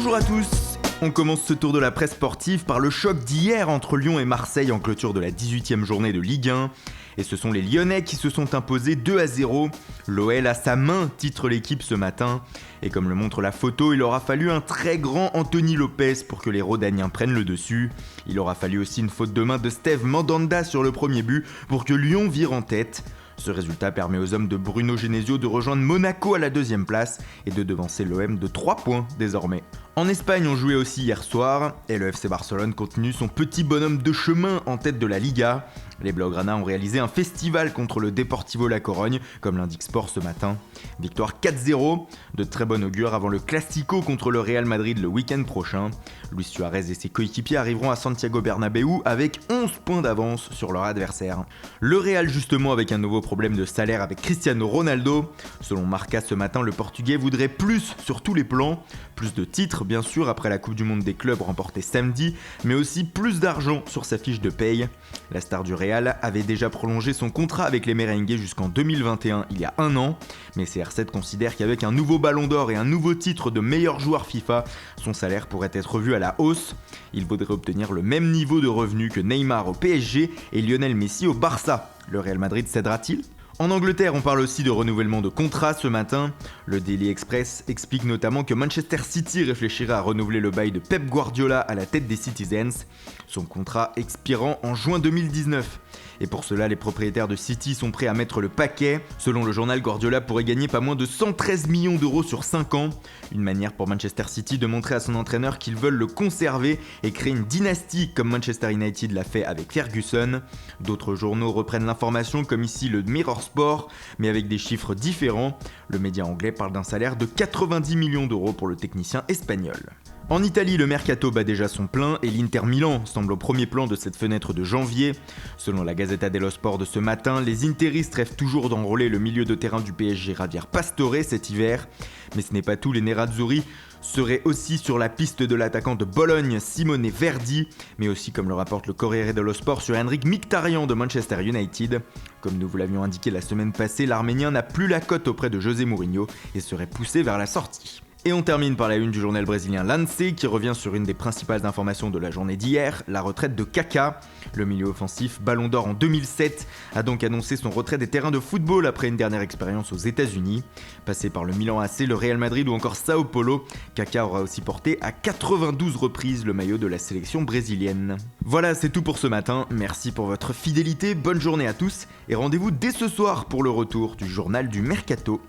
Bonjour à tous. On commence ce tour de la presse sportive par le choc d'hier entre Lyon et Marseille en clôture de la 18e journée de Ligue 1. Et ce sont les Lyonnais qui se sont imposés 2-0. L'OL à sa main titre l'équipe ce matin. Et comme le montre la photo, il aura fallu un très grand Anthony Lopez pour que les Rodaniens prennent le dessus. Il aura fallu aussi une faute de main de Steve Mandanda sur le premier but pour que Lyon vire en tête. Ce résultat permet aux hommes de Bruno Genesio de rejoindre Monaco à la deuxième place et de devancer l'OM de 3 points désormais. En Espagne, on jouait aussi hier soir et le FC Barcelone continue son petit bonhomme de chemin en tête de la Liga. Les Blaugrana ont réalisé un festival contre le Deportivo La Corogne, comme l'indique Sport ce matin. Victoire 4-0, de très bon augure avant le Classico contre le Real Madrid le week-end prochain. Luis Suarez et ses coéquipiers arriveront à Santiago Bernabéu avec 11 points d'avance sur leur adversaire. Le Real justement avec un nouveau problème de salaire avec Cristiano Ronaldo. Selon Marca ce matin, le Portugais voudrait plus sur tous les plans. Plus de titres bien sûr après la Coupe du Monde des clubs remportée samedi, mais aussi plus d'argent sur sa fiche de paye. La star du Real avait déjà prolongé son contrat avec les Merengues jusqu'en 2021, il y a un an, mais CR7 considère qu'avec un nouveau ballon d'or et un nouveau titre de meilleur joueur FIFA, son salaire pourrait être revu à la hausse. Il voudrait obtenir le même niveau de revenus que Neymar au PSG et Lionel Messi au Barça. Le Real Madrid cédera-t-il ? En Angleterre, on parle aussi de renouvellement de contrat ce matin. Le Daily Express explique notamment que Manchester City réfléchirait à renouveler le bail de Pep Guardiola à la tête des Citizens, son contrat expirant en juin 2019. Et pour cela, les propriétaires de City sont prêts à mettre le paquet. Selon le journal, Guardiola pourrait gagner pas moins de 113 millions d'euros sur 5 ans. Une manière pour Manchester City de montrer à son entraîneur qu'ils veulent le conserver et créer une dynastie comme Manchester United l'a fait avec Ferguson. D'autres journaux reprennent l'information comme ici le Mirror Sport, mais avec des chiffres différents. Le média anglais parle d'un salaire de 90 millions d'euros pour le technicien espagnol. En Italie, le mercato bat déjà son plein et l'Inter Milan semble au premier plan de cette fenêtre de janvier. Selon la Gazzetta dello Sport de ce matin, les interistes rêvent toujours d'enrôler le milieu de terrain du PSG Javier Pastore cet hiver. Mais ce n'est pas tout, les Nerazzurri seraient aussi sur la piste de l'attaquant de Bologne, Simone Verdi, mais aussi, comme le rapporte le Corriere dello Sport, sur Henrik Mkhitaryan de Manchester United. Comme nous vous l'avions indiqué la semaine passée, l'Arménien n'a plus la cote auprès de José Mourinho et serait poussé vers la sortie. Et on termine par la une du journal brésilien Lance qui revient sur une des principales informations de la journée d'hier, la retraite de Kaká. Le milieu offensif, ballon d'or en 2007, a donc annoncé son retrait des terrains de football après une dernière expérience aux États-Unis. Passé par le Milan AC, le Real Madrid ou encore Sao Paulo, Kaká aura aussi porté à 92 reprises le maillot de la sélection brésilienne. Voilà, c'est tout pour ce matin. Merci pour votre fidélité, bonne journée à tous et rendez-vous dès ce soir pour le retour du journal du Mercato.